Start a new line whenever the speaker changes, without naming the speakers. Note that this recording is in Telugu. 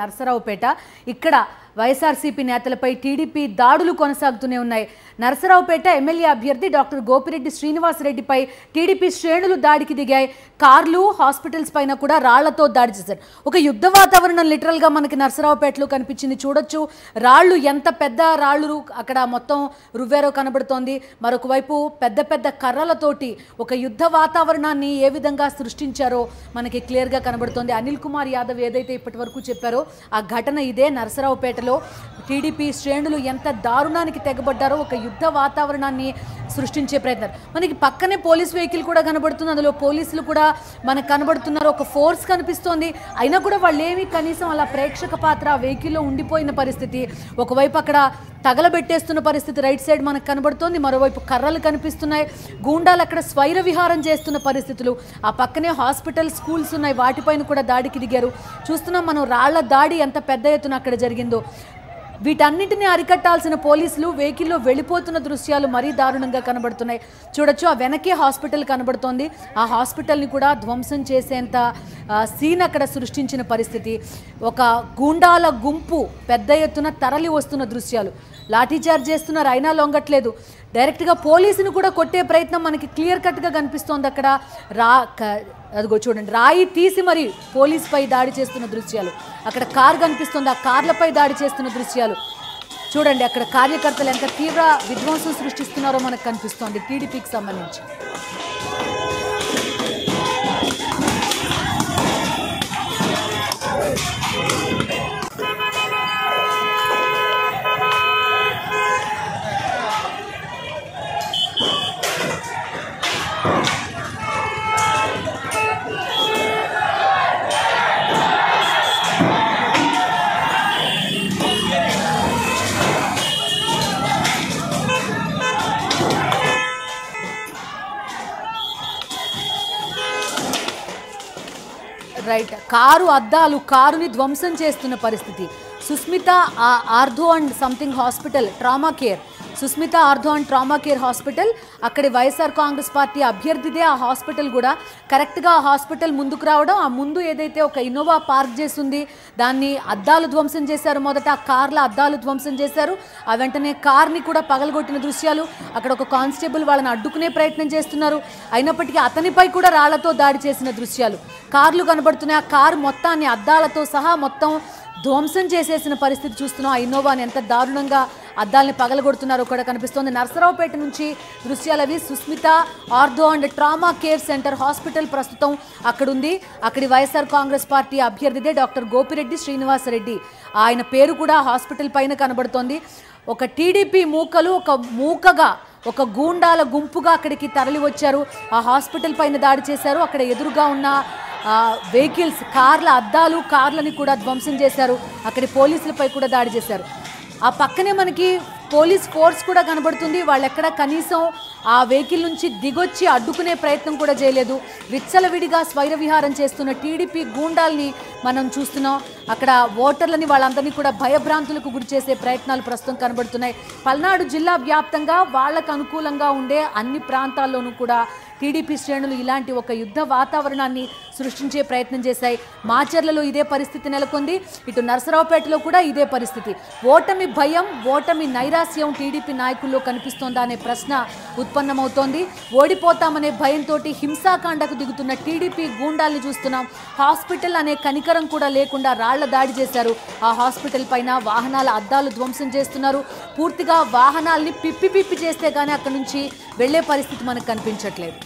నర్సరావుపేట ఇక్కడ వైఎస్ఆర్సీపీ నేతలపై టీడీపీ దాడులు కొనసాగుతూనే ఉన్నాయి. నర్సరావుపేట ఎమ్మెల్యే అభ్యర్థి డాక్టర్ గోపిరెడ్డి శ్రీనివాసరెడ్డిపై టీడీపీ శ్రేణులు దాడికి దిగాయి. కార్లు, హాస్పిటల్స్ పైన కూడా రాళ్లతో దాడి చేశారు. ఒక యుద్ధ వాతావరణం లిటరల్గా మనకి నర్సరావుపేటలో కనిపించింది. చూడొచ్చు రాళ్లు, ఎంత పెద్ద రాళ్లు అక్కడ మొత్తం రువ్వేరో కనబడుతోంది. మరొక వైపు పెద్ద పెద్ద కర్రలతోటి ఒక యుద్ధ వాతావరణాన్ని ఏ విధంగా సృష్టించారో మనకి క్లియర్గా కనబడుతోంది. అనిల్ కుమార్ యాదవ్ ఏదైతే ఇప్పటి వరకు చెప్పారో ఆ ఘటన ఇదే. నర్సరావుపేటలో టీడీపీ శ్రేణులు ఎంత దారుణానికి తెగబడ్డారో ఒక యుద్ధ వాతావరణాన్ని సృష్టించే ప్రయత్నం. మనకి పక్కనే పోలీస్ వెహికల్ కూడా కనబడుతుంది, అందులో పోలీసులు కూడా మనకు కనబడుతున్నారు. ఒక ఫోర్స్ కనిపిస్తోంది. అయినా కూడా వాళ్ళు ఏమి కనీసం అలా ప్రేక్షక పాత్ర వెహికల్లో ఉండిపోయిన పరిస్థితి. ఒకవైపు అక్కడ తగలబెట్టేస్తున్న పరిస్థితి రైట్ సైడ్ మనకు కనబడుతోంది, మరోవైపు కర్రలు కనిపిస్తున్నాయి. గూండాలు అక్కడ స్వైర విహారం చేస్తున్న పరిస్థితులు. ఆ పక్కనే హాస్పిటల్, స్కూల్స్ ఉన్నాయి, వాటిపైన కూడా దాడికి దిగారు. చూస్తున్నాం మనం రాళ్ల దాడి ఎంత పెద్ద ఎత్తున అక్కడ జరిగిందో. వీటన్నిటిని అరికట్టాల్సిన పోలీసులు వెహికల్లో వెళ్ళిపోతున్న దృశ్యాలు మరీ దారుణంగా కనబడుతున్నాయి. చూడొచ్చు ఆ వెనకే హాస్పిటల్ కనబడుతోంది. ఆ హాస్పిటల్ని కూడా ధ్వంసం చేసేంత సీన్ అక్కడ సృష్టించిన పరిస్థితి. ఒక గూండాల గుంపు పెద్ద ఎత్తున తరలి వస్తున్న దృశ్యాలు. లాఠీచార్జ్ చేస్తున్నారు, అయినా లొంగట్లేదు. డైరెక్ట్గా పోలీసుని కూడా కొట్టే ప్రయత్నం మనకి క్లియర్ కట్గా కనిపిస్తోంది. అక్కడ అదిగో చూడండి, రాయి తీసి మరి పోలీసుపై దాడి చేస్తున్న దృశ్యాలు. అక్కడ కార్ కనిపిస్తుంది, ఆ కార్లపై దాడి చేస్తున్న దృశ్యాలు చూడండి. అక్కడ కార్యకర్తలు ఎంత తీవ్ర విధ్వంసం సృష్టిస్తున్నారో మనకు కనిపిస్తోంది టీడీపీకి సంబంధించి. రైట్, కారు అద్దాలు, కారుని ధ్వంసం చేస్తున్న పరిస్థితి. Susmita ortho and something hospital, trauma care, Susmita ortho and trauma care hospital, అక్కడి వైఎస్ఆర్ కాంగ్రెస్ పార్టీ అభ్యర్థిదే ఆ హాస్పిటల్ కూడా. కరెక్ట్గా ఆ హాస్పిటల్ ముందుకు రావడం, ఆ ముందు ఏదైతే ఒక ఇన్నోవా పార్క్ చేసింది దాన్ని అద్దాలు ధ్వంసం చేశారు. మొదట ఆ కార్ల అద్దాలు ధ్వంసం చేశారు, ఆ వెంటనే కార్ని కూడా పగలగొట్టిన దృశ్యాలు. అక్కడ ఒక కానిస్టేబుల్ వాళ్ళని అడ్డుకునే ప్రయత్నం చేస్తున్నారు, అయినప్పటికీ అతనిపై కూడా రాళ్లతో దాడి చేసిన దృశ్యాలు. కార్లు కనబడుతున్నాయి, ఆ కారు మొత్తాన్ని అద్దాలతో సహా మొత్తం ధ్వంసం చేసేసిన పరిస్థితి చూస్తున్నాం. ఆ ఇన్నోవాని ఎంత దారుణంగా అద్దాలని పగలగొడుతున్నారో కూడా కనిపిస్తోంది. నర్సరావుపేట నుంచి దృశ్యాలవి. Sushmita ortho and trauma care centre hospital ప్రస్తుతం అక్కడుంది. అక్కడి వైఎస్ఆర్ కాంగ్రెస్ పార్టీ అభ్యర్థిదే డాక్టర్ గోపిరెడ్డి శ్రీనివాసరెడ్డి. ఆయన పేరు కూడా హాస్పిటల్ పైన కనబడుతోంది. ఒక టీడీపీ మూకలు ఒక మూకగా, ఒక గూండాల గుంపుగా అక్కడికి తరలి వచ్చారు. ఆ హాస్పిటల్ పైన దాడి చేశారు. అక్కడ ఎదురుగా ఉన్న వెహికల్స్, కార్ల అద్దాలు, కార్లని కూడా ధ్వంసం చేశారు. అక్కడి పోలీసులపై కూడా దాడి చేశారు. ఆ పక్కనే మనకి పోలీస్ ఫోర్స్ కూడా కనబడుతుంది. వాళ్ళు ఎక్కడ కనీసం ఆ వెహికల్ నుంచి దిగొచ్చి అడ్డుకునే ప్రయత్నం కూడా చేయలేదు. విచ్చలవిడిగా స్వైర విహారం చేస్తున్న టీడీపీ గూండాల్ని మనం చూస్తున్నాం. అక్కడ ఓటర్లని వాళ్ళందరినీ కూడా భయభ్రాంతులకు గురి చేసే ప్రయత్నాలు ప్రస్తుతం కనబడుతున్నాయి. పల్నాడు జిల్లా వ్యాప్తంగా వాళ్ళకు అనుకూలంగా ఉండే అన్ని ప్రాంతాల్లోనూ కూడా టీడీపీ శ్రేణులు ఇలాంటి ఒక యుద్ధ వాతావరణాన్ని సృష్టించే ప్రయత్నం చేశాయి. మాచర్లలో ఇదే పరిస్థితి నెలకొంది, ఇటు నర్సరావుపేటలో కూడా ఇదే పరిస్థితి. ఓటమి భయం, ఓటమి నైరాస్యం టీడీపీ నాయకుల్లో కనిపిస్తోందా అనే ప్రశ్న ఉత్పన్నమవుతోంది. ఓడిపోతామనే భయంతో హింసాకాండకు దిగుతున్న టీడీపీ గూండాల్ని చూస్తున్నాం. హాస్పిటల్ అనే కనికరం కూడా లేకుండా రాళ్ల దాడి చేశారు. ఆ హాస్పిటల్ పైన వాహనాల అద్దాలు ధ్వంసం చేస్తున్నారు. పూర్తిగా వాహనాల్ని పిప్పి చేస్తే కానీ అక్కడి నుంచి వెళ్లే పరిస్థితి మనకు కనిపించట్లేదు.